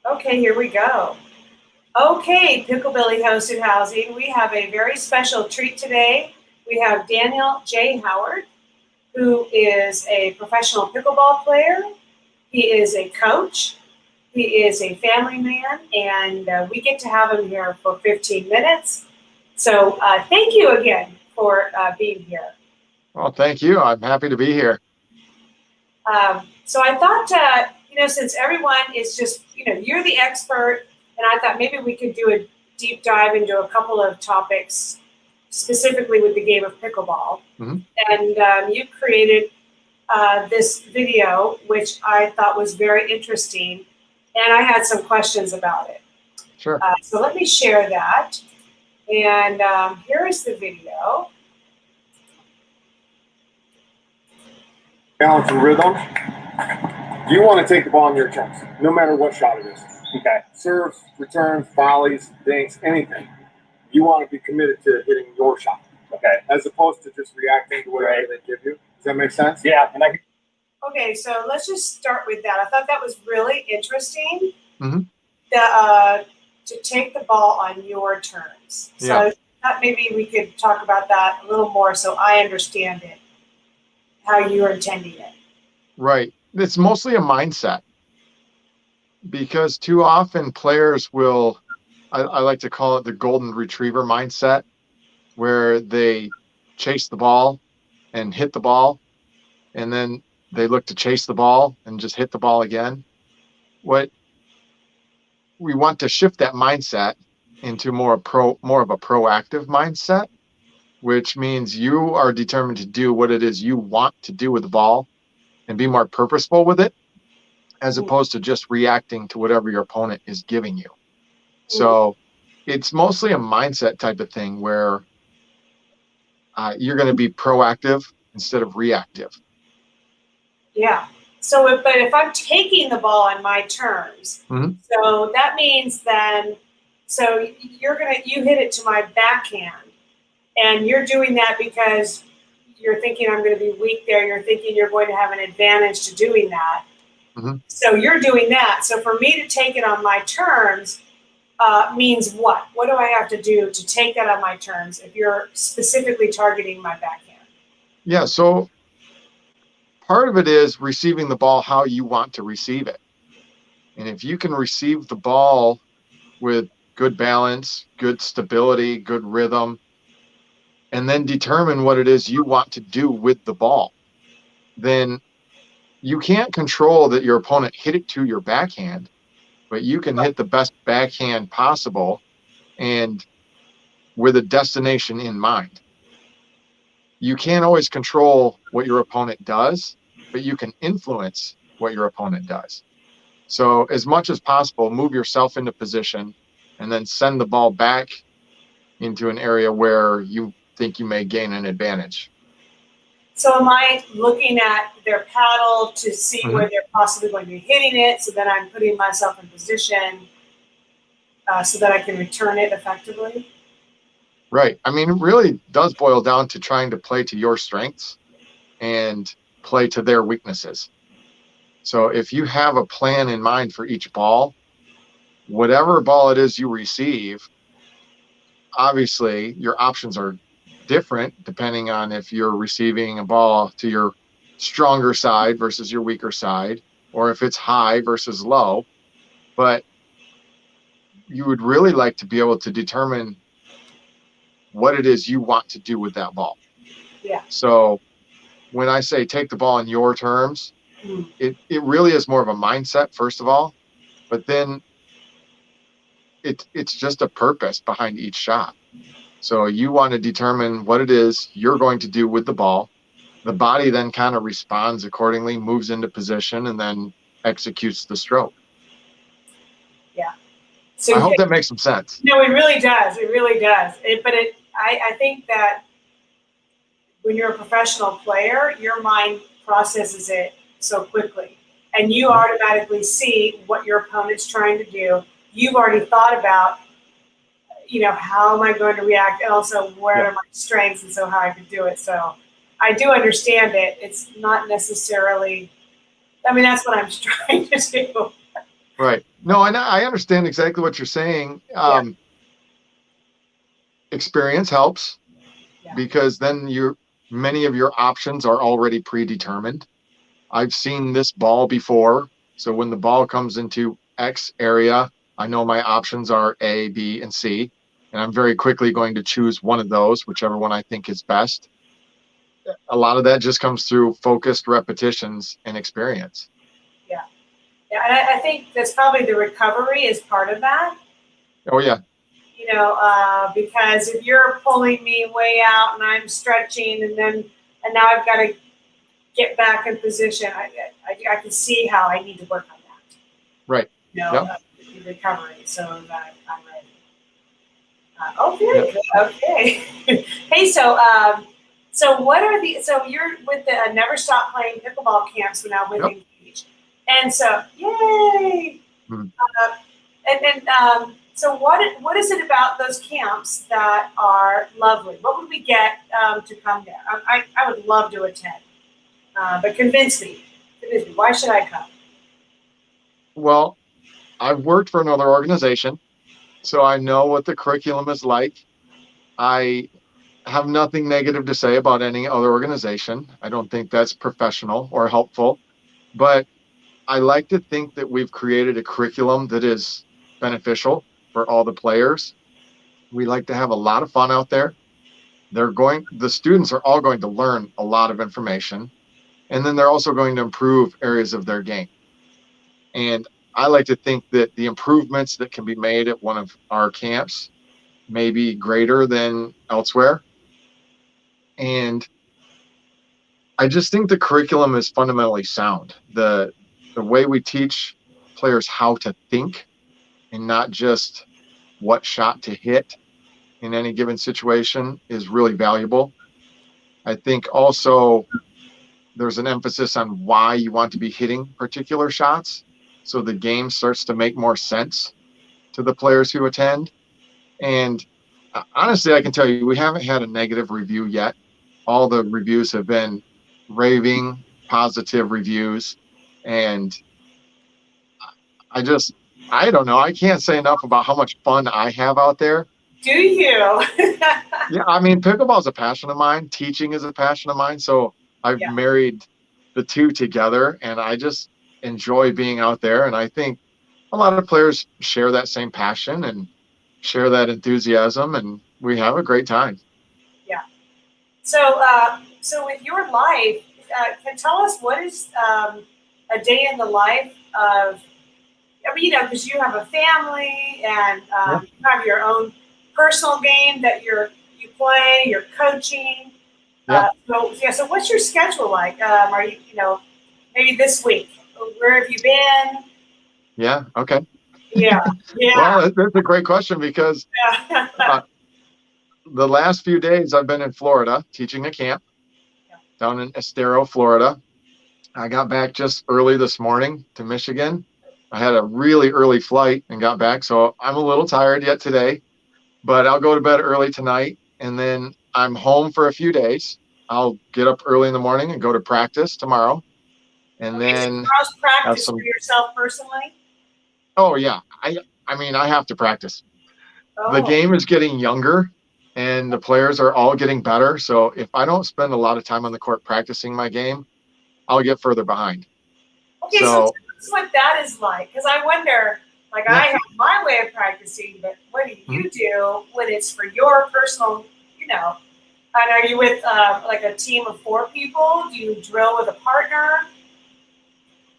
Okay, here we go. Okay, Picklebilly Hosted Housing, we have a very special treat today. We have Daniel J. Howard, who is a professional pickleball player. He is a coach. He is a family man, and we get to have him here for 15 minutes. So thank you again for being here. Well, thank you. I'm happy to be here. So I thought, since everyone is just, you're the expert, and I thought maybe we could do a deep dive into a couple of topics, specifically with the game of pickleball. Mm-hmm. And you created this video, which I thought was very interesting, and I had some questions about it. Sure. So let me share that. And here is the video. Balance and rhythm. You want to take the ball in your terms, no matter what shot it is. Okay. Serves, returns, volleys, dinks, anything. You want to be committed to hitting your shot. Okay. As opposed to just reacting to whatever they give you. Does that make sense? Yeah. Okay, so let's just start with that. I thought that was really interesting. Mm-hmm. To take the ball on your terms. So yeah. I thought maybe we could talk about that a little more so I understand it, how you're intending it. Right. It's mostly a mindset, because too often players will, I like to call it the golden retriever mindset, where they chase the ball and hit the ball, and then they look to chase the ball and just hit the ball again. What we want to shift that mindset into more of a proactive mindset, which means you are determined to do what it is you want to do with the ball and be more purposeful with it, as opposed to just reacting to whatever your opponent is giving you. So it's mostly a mindset type of thing where you're going to be proactive instead of reactive. Yeah. So, but if I'm taking the ball on my terms, so that means then, so you hit it to my backhand, and you're doing that because you're thinking I'm going to be weak there. You're thinking you're going to have an advantage to doing that. Mm-hmm. So you're doing that. So for me to take it on my terms means what? What do I have to do to take that on my terms if you're specifically targeting my backhand? Yeah, so part of it is receiving the ball how you want to receive it. And if you can receive the ball with good balance, good stability, good rhythm, and then determine what it is you want to do with the ball, then you can't control that your opponent hit it to your backhand, but you can hit the best backhand possible and with a destination in mind. You can't always control what your opponent does, but you can influence what your opponent does. So as much as possible, move yourself into position and then send the ball back into an area where you think you may gain an advantage. So am I looking at their paddle to see where they're possibly going to be hitting it, so that I'm putting myself in position so that I can return it effectively? Right. I mean, it really does boil down to trying to play to your strengths and play to their weaknesses. So if you have a plan in mind for each ball, whatever ball it is you receive, obviously your options are different depending on if you're receiving a ball to your stronger side versus your weaker side, or if it's high versus low. But you would really like to be able to determine what it is you want to do with that ball. Yeah. So when I say take the ball in your terms, it really is more of a mindset, first of all, but then it's just a purpose behind each shot. So you want to determine what it is you're going to do with the ball. The body then kind of responds accordingly, moves into position, and then executes the stroke. Yeah. So I hope that makes some sense. No, it really does. It really does. I think that when you're a professional player, your mind processes it so quickly, and you automatically see what your opponent's trying to do. You've already thought about, how am I going to react, and also where are my strengths, and so how I can do it. So I do understand it. It's not necessarily, that's what I'm trying to do. Right. No, and I understand exactly what you're saying. Experience helps because then many of your options are already predetermined. I've seen this ball before. So when the ball comes into X area, I know my options are A, B, and C. And I'm very quickly going to choose one of those, whichever one I think is best. A lot of that just comes through focused repetitions and experience. Yeah, and I think that's probably the recovery is part of that. Oh, yeah. Because if you're pulling me way out and I'm stretching and now I've got to get back in position, I can see how I need to work on that. Right. Recovery so that I'm ready. Very good. Okay. Hey, so what are so you're with the Never Stop Playing Pickleball camps now with Engage. And so, yay! Mhm. So what is it about those camps that are lovely? What would we get to come there? I would love to attend, but convince me. Why should I come? Well, I've worked for another organization, so I know what the curriculum is like. I have nothing negative to say about any other organization. I don't think that's professional or helpful, but I like to think that we've created a curriculum that is beneficial for all the players. We like to have a lot of fun out there. The students are all going to learn a lot of information, and then they're also going to improve areas of their game. And I like to think that the improvements that can be made at one of our camps may be greater than elsewhere. And I just think the curriculum is fundamentally sound. The way we teach players how to think and not just what shot to hit in any given situation is really valuable. I think also there's an emphasis on why you want to be hitting particular shots. So the game starts to make more sense to the players who attend. And honestly, I can tell you, we haven't had a negative review yet. All the reviews have been raving, positive reviews. And I don't know. I can't say enough about how much fun I have out there. Do you? Yeah, I mean, pickleball is a passion of mine. Teaching is a passion of mine. So I've married the two together, and I just enjoy being out there. And I think a lot of players share that same passion and share that enthusiasm, and we have a great time. Yeah. So, so with your life, can tell us what is a day in the life of, because you have a family and you have your own personal game that you play, you're coaching. So what's your schedule like? Are you, maybe this week? Where have you been? Yeah. Okay. Yeah. Well, that's a great question because the last few days I've been in Florida teaching a camp down in Estero, Florida. I got back just early this morning to Michigan. I had a really early flight and got back, so I'm a little tired yet today, but I'll go to bed early tonight, and then I'm home for a few days. I'll get up early in the morning and go to practice tomorrow, and then how's practice for yourself personally? Oh yeah, I mean I have to practice. The game is getting younger, and the players are all getting better. So if I don't spend a lot of time on the court practicing my game, I'll get further behind. Okay, so that's what that is like, because I wonder, I have my way of practicing, but what do you do when it's for your personal, and are you with a team of 4 people? Do you drill with a partner?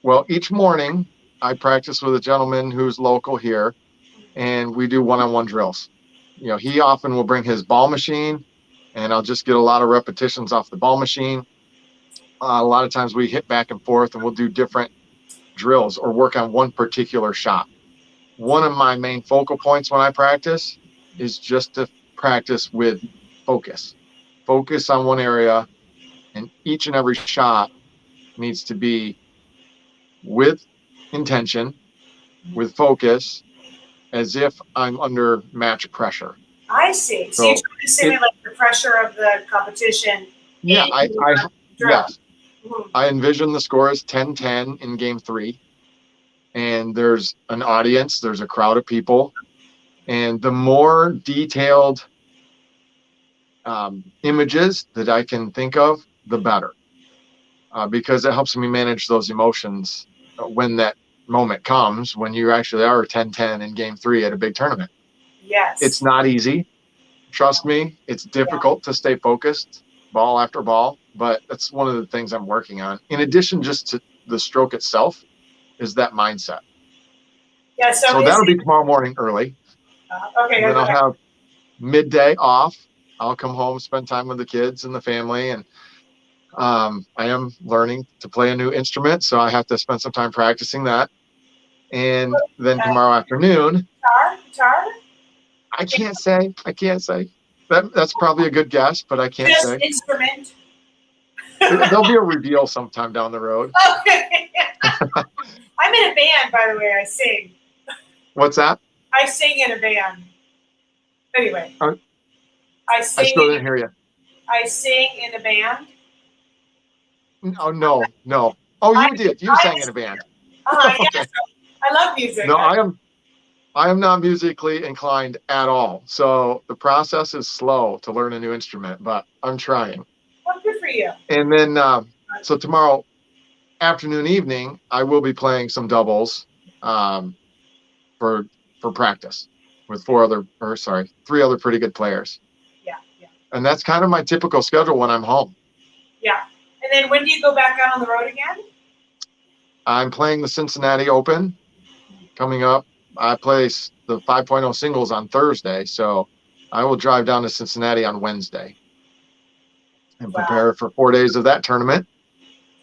Well, each morning I practice with a gentleman who's local here, and we do one-on-one drills. He often will bring his ball machine, and I'll just get a lot of repetitions off the ball machine. A lot of times we hit back and forth, and we'll do different drills or work on one particular shot. One of my main focal points when I practice is just to practice with focus. Focus on one area, and each and every shot needs to be with intention, with focus, as if I'm under match pressure. I see. So you're trying to simulate the pressure of the competition. Yeah, yes. I envision the score as 10-10 in game 3. and there's an audience, there's a crowd of people, and the more detailed images that I can think of, the better, because it helps me manage those emotions when that moment comes, when you actually are 10-10 in game 3 at a big tournament. Yes. It's not easy. Trust me, it's difficult to stay focused ball after ball, but that's one of the things I'm working on. In addition, just to the stroke itself, is that mindset. Yeah. So that'll be tomorrow morning early. Okay. And then I'll have midday off. I'll come home, spend time with the kids and the family. And I am learning to play a new instrument, so I have to spend some time practicing that. And then tomorrow afternoon, guitar? I can't say. That's probably a good guess, but I can't say. Instrument. There'll be a reveal sometime down the road. Okay. I'm in a band, by the way. I sing. What's that? I sing in a band. Anyway. I still didn't hear you. I sing in a band. Oh, no. Oh, you did. You sang in a band. Okay. Yeah, I love music. No, I am not musically inclined at all. So the process is slow to learn a new instrument, but I'm trying. Well, good for you. And then, so tomorrow afternoon, evening, I will be playing some doubles for practice with 3 other pretty good players. Yeah. And that's kind of my typical schedule when I'm home. Yeah. And then when do you go back out on the road again? I'm playing the Cincinnati Open coming up. I play the 5.0 singles on Thursday, so I will drive down to Cincinnati on Wednesday and prepare for 4 days of that tournament.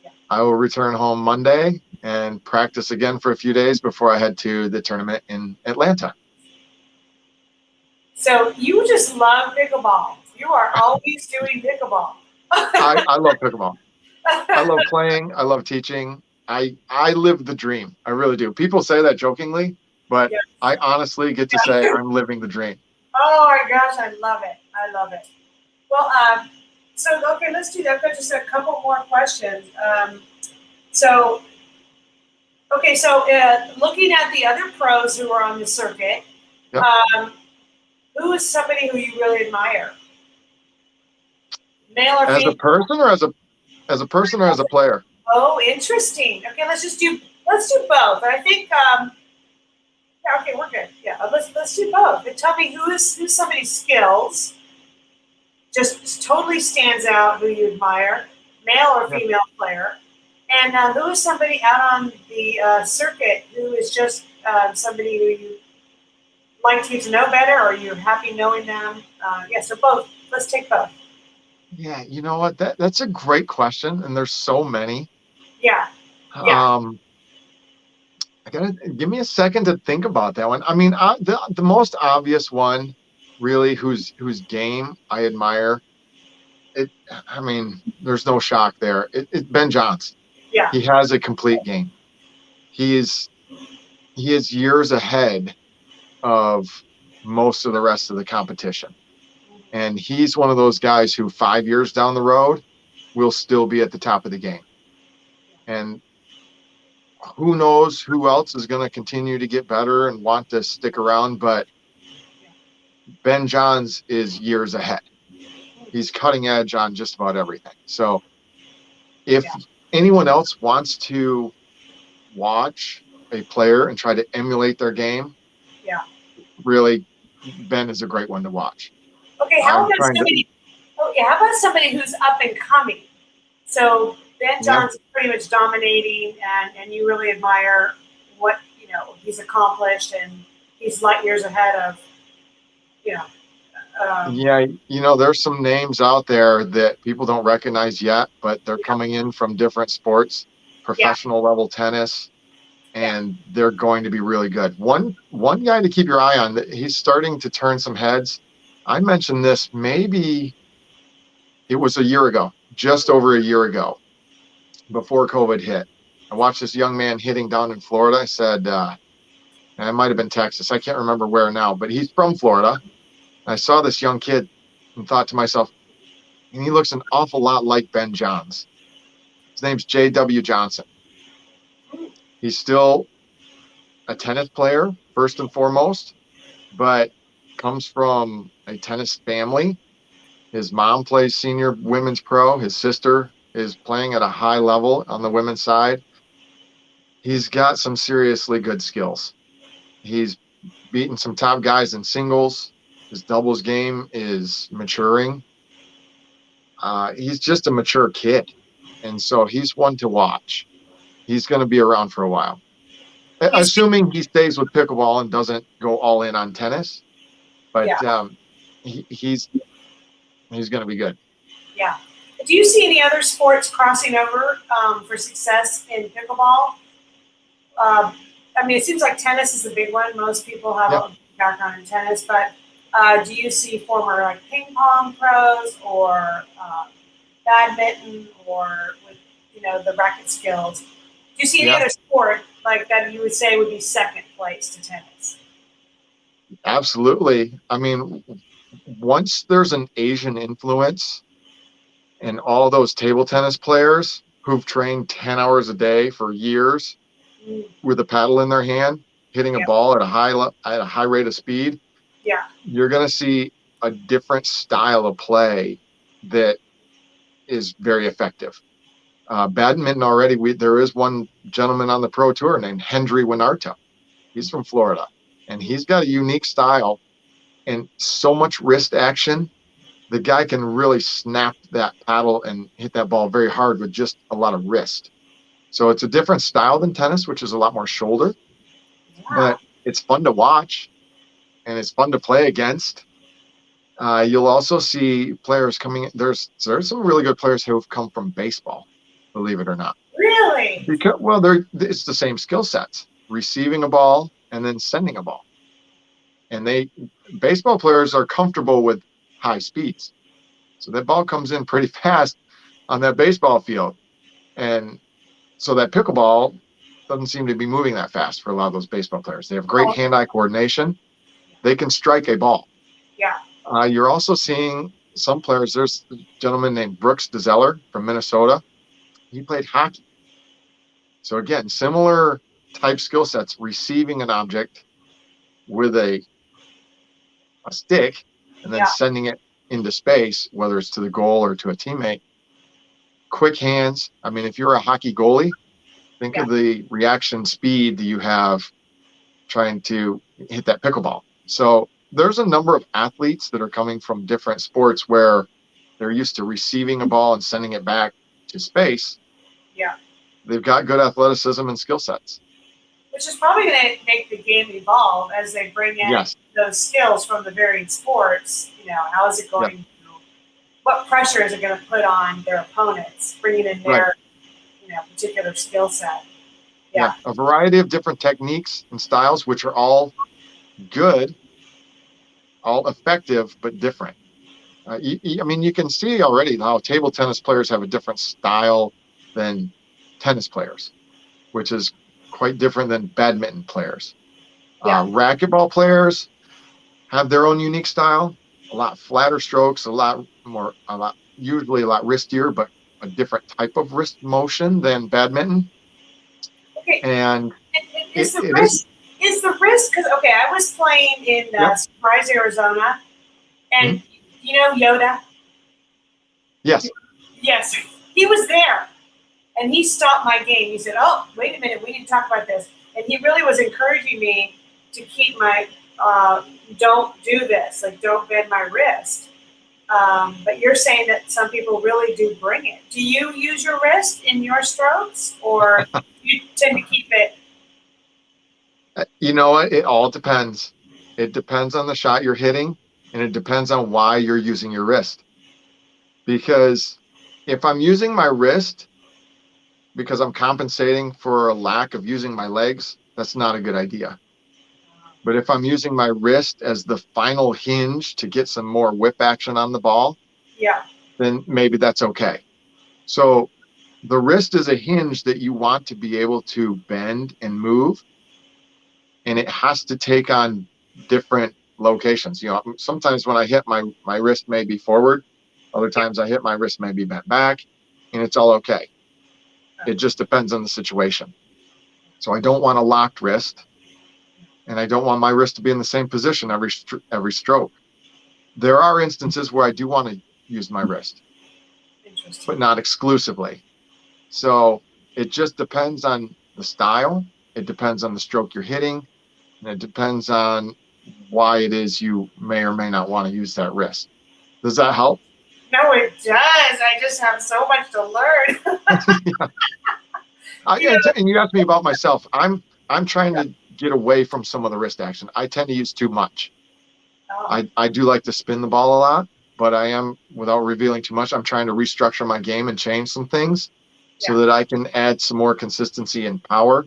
Yeah. I will return home Monday and practice again for a few days before I head to the tournament in Atlanta. So you just love pickleball. You are always doing pickleball. I love pickleball. I love playing. I love teaching. I live the dream. I really do. People say that jokingly, but yes. I honestly get to say I'm living the dream. Oh my gosh, I love it. Well, okay, let's do that. I've got just a couple more questions. Looking at the other pros who are on the circuit, yep. Who is somebody who you really admire? Male or female? As a person or as a person or as a player? Oh, interesting. Okay, let's do both. I think okay, we're good. Yeah, let's do both. And tell me who's somebody's skills just totally stands out, who you admire, male or female player, and who is somebody out on the circuit who is just somebody who you like to know better, or you're happy knowing them? So both. Let's take both. Yeah, you know what? That's a great question, and there's so many. Yeah. I gotta give me a second to think about that one. I mean, the most obvious one, really, whose game I admire. There's no shock there. It's Ben Johns. Yeah. He has a complete game. He is years ahead of most of the rest of the competition. And he's one of those guys who 5 years down the road will still be at the top of the game. And who knows who else is going to continue to get better and want to stick around, but Ben Johns is years ahead. He's cutting edge on just about everything. So if anyone else wants to watch a player and try to emulate their game, really, Ben is a great one to watch. Okay, how about somebody who's up and coming? So Ben Johns is pretty much dominating, and you really admire what he's accomplished, and he's light years ahead of there's some names out there that people don't recognize yet, but they're coming in from different sports, professional level tennis, and they're going to be really good. One guy to keep your eye on, that he's starting to turn some heads. I mentioned this, maybe it was a year ago, just over a year ago, before COVID hit. I watched this young man hitting down in Florida. I said, it might have been Texas. I can't remember where now, but he's from Florida. I saw this young kid and thought to myself, and he looks an awful lot like Ben Johns. His name's J.W. Johnson. He's still a tennis player first and foremost, but comes from a tennis family. His mom plays senior women's pro. His sister is playing at a high level on the women's side. He's got some seriously good skills. He's beaten some top guys in singles. His doubles game is maturing. He's just a mature kid. And so he's one to watch. He's going to be around for a while. Assuming he stays with pickleball and doesn't go all in on tennis. But Yeah. He's going to be good. Yeah. Do you see any other sports crossing over for success in pickleball? I mean, it seems like tennis is the big one. Most people have a background in tennis, but do you see former like ping pong pros or badminton or with the racket skills? Do you see any other sport like that you would say would be second place to tennis? Absolutely. I mean, once there's an Asian influence and all those table tennis players who've trained 10 hours a day for years with a paddle in their hand, hitting a ball at a high rate of speed, you're going to see a different style of play that is very effective. Badminton already, there is one gentleman on the pro tour named Henry Winarta. He's from Florida, and he's got a unique style and so much wrist action. The guy can really snap that paddle and hit that ball very hard with just a lot of wrist. So it's a different style than tennis, which is a lot more shoulder, but it's fun to watch and it's fun to play against. You'll also see players coming. There's some really good players who have come from baseball, believe it or not. Really? Because, it's the same skill sets: receiving a ball and then sending a ball. And baseball players are comfortable with high speeds, so that ball comes in pretty fast on that baseball field, and so that pickleball doesn't seem to be moving that fast for a lot of those baseball players. They have great hand-eye coordination. They can strike a ball. Yeah. You're also seeing some players. There's a gentleman named Brooks DeZeller from Minnesota. He played hockey. So again, similar type skill sets, receiving an object with a stick and then sending it into space, whether it's to the goal or to a teammate. Quick hands. I mean, if you're a hockey goalie, think of the reaction speed that you have trying to hit that pickleball. So there's a number of athletes that are coming from different sports where they're used to receiving a ball and sending it back to space. Yeah. They've got good athleticism and skill sets. Which is probably going to make the game evolve as they bring in those skills from the varied sports. How is it going to, what pressure is it going to put on their opponents, bringing in their particular skill set? Yeah. A variety of different techniques and styles, which are all good, all effective, but different. I mean, you can see already how table tennis players have a different style than tennis players, which is quite different than badminton players. Racquetball players have their own unique style, a lot flatter strokes, usually a lot wristier, but a different type of wrist motion than badminton. Okay. And is the wrist, because, I was playing in Surprise, Arizona, and you know Yoda? Yes. Yes. He was there, and he stopped my game. He said, "Oh, wait a minute, we need to talk about this." And he really was encouraging me to keep my, don't do this, like don't bend my wrist. But you're saying that some people really do bring it. Do you use your wrist in your strokes, or do you tend to keep it? You know what? It all depends. It depends on the shot you're hitting, and it depends on why you're using your wrist. Because if I'm using my wrist because I'm compensating for a lack of using my legs, that's not a good idea. But if I'm using my wrist as the final hinge to get some more whip action on the ball, then maybe that's okay. So the wrist is a hinge that you want to be able to bend and move, and it has to take on different locations. Sometimes when I hit my wrist may be forward, other times I hit my wrist may be bent back, and it's all okay. It just depends on the situation. So I don't want a locked wrist. and I don't want my wrist to be in the same position every stroke. There are instances where I do want to use my wrist, Interesting. but not exclusively. So it just depends on the style. It depends on the stroke you're hitting, and it depends on why it is you may or may not want to use that wrist. Does that help? No, it does. I just have so much to learn. And you asked me about myself. I'm trying to get away from some of the wrist action. I tend to use too much. Oh, I do like to spin the ball a lot, but I am, without revealing too much, I'm trying to restructure my game and change some things so that I can add some more consistency and power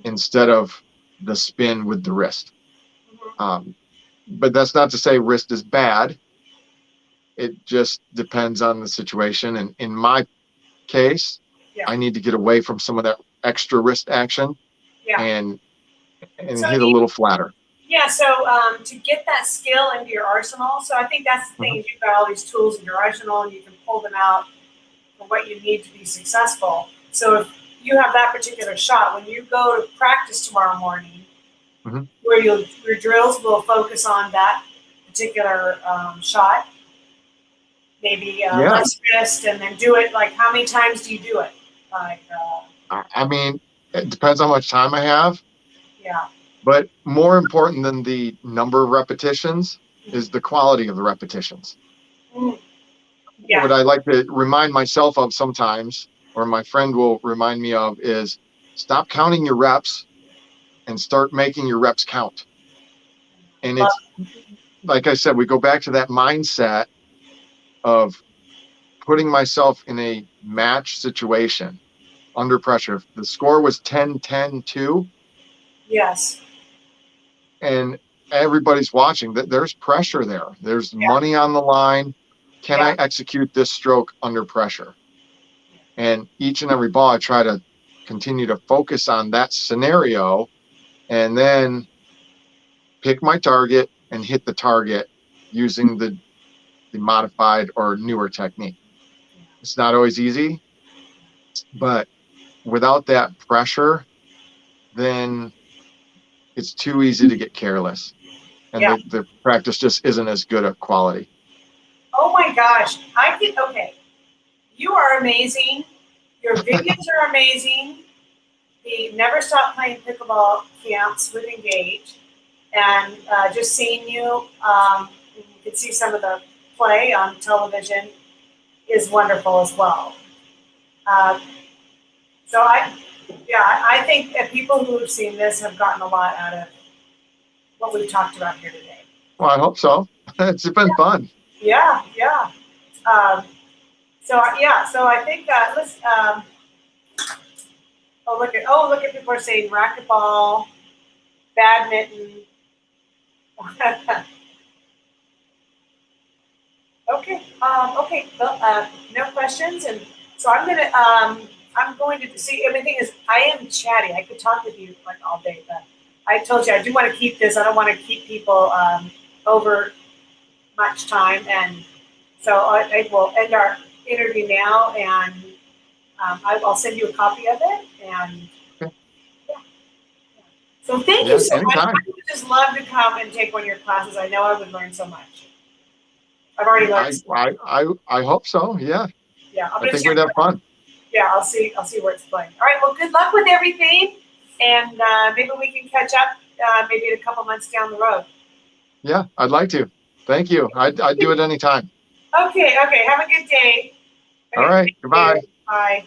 instead of the spin with the wrist. But that's not to say wrist is bad. It just depends on the situation. And in my case, I need to get away from some of that extra wrist action and So hit a little flatter. Yeah, so to get that skill into your arsenal, so I think that's the thing, is you've got all these tools in your arsenal and you can pull them out for what you need to be successful. So if you have that particular shot, when you go to practice tomorrow morning, where your drills will focus on that particular shot, maybe less wrist, and then do it, like, how many times do you do it? Like, I mean, it depends how much time I have. yeah. But more important than the number of repetitions is the quality of the repetitions. Yeah. What I like to remind myself of sometimes, or my friend will remind me of, is stop counting your reps and start making your reps count. And it's, like I said, we go back to that mindset of putting myself in a match situation under pressure. If the score was 10-10-2. Yes. And everybody's watching, that there's pressure there. There's money on the line. Can I execute this stroke under pressure? And each and every ball, I try to continue to focus on that scenario and then pick my target and hit the target using the modified or newer technique. It's not always easy, but without that pressure, then it's too easy to get careless. And the practice just isn't as good of quality. Oh my gosh. Okay. You are amazing. Your videos are amazing. The Never Stop Playing Pickleball camps with Engage. And just seeing you, you can see some of the play on television is wonderful as well. So I think that people who have seen this have gotten a lot out of what we've talked about here today. Well, I hope so. It's been fun. Yeah. So I think let's. Look at people are saying racquetball, badminton. Okay. Well, no questions, and so I'm going to see. Everything is. I am chatty. I could talk with you like all day, but I told you I do want to keep this. I don't want to keep people over much time, and so I will end our interview now, and I'll send you a copy of it, and so thank you so much. I would just love to come and take one of your classes. I know I would learn so much. I've already learned. I hope so. Yeah. Yeah. I think we'd have fun. Yeah, I'll see where it's playing. All right. Well, good luck with everything, and maybe we can catch up maybe in a couple months down the road. Yeah, I'd like to. Thank you. I'd do it anytime. Okay. Have a good day. All right. Goodbye. Bye.